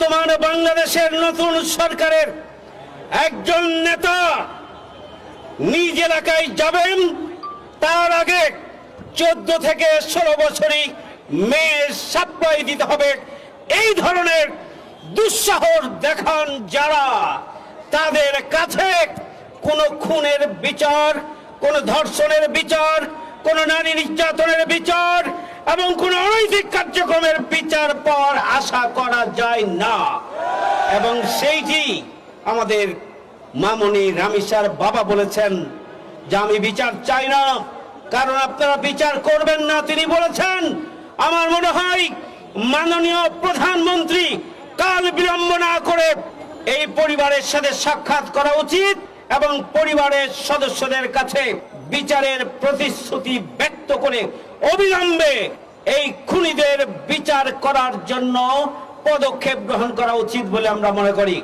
বর্তমান বাংলাদেশের নতুন সরকারের একজন নেতা নিজ এলাকায় যাবেন, তার আগে 14 থেকে 16 বছরই মেয়ে সাপ্লাই দিতে হবে। এই ধরনের দুঃসাহস দেখান যারা, তাদের কাছে কোনো খুনের বিচার, কোনো ধর্ষণের বিচার, কোনো নারী নির্যাতনের বিচার এবং কোনো অনৈতিক কার্যক্রমের বিচার পাওয়ার আশা করা যায় না। এবং সেইটি আমাদের মামনি রামিসার বাবা বলেছেন যে আমি বিচার চাই না, কারণ আপনারা বিচার করবেন না। তিনি বলেছেন, আমার মনে হয় মাননীয় প্রধানমন্ত্রী কাল বিলম্ব না করে এই পরিবারের সাথে সাক্ষাৎ করা উচিত এবং পরিবারের সদস্যদের কাছে বিচারের প্রতিশ্রুতি ব্যক্ত করে অবিলম্বে এই খুনিদের বিচার করার জন্য পদক্ষেপ গ্রহণ করা উচিত বলে আমরা মনে করি।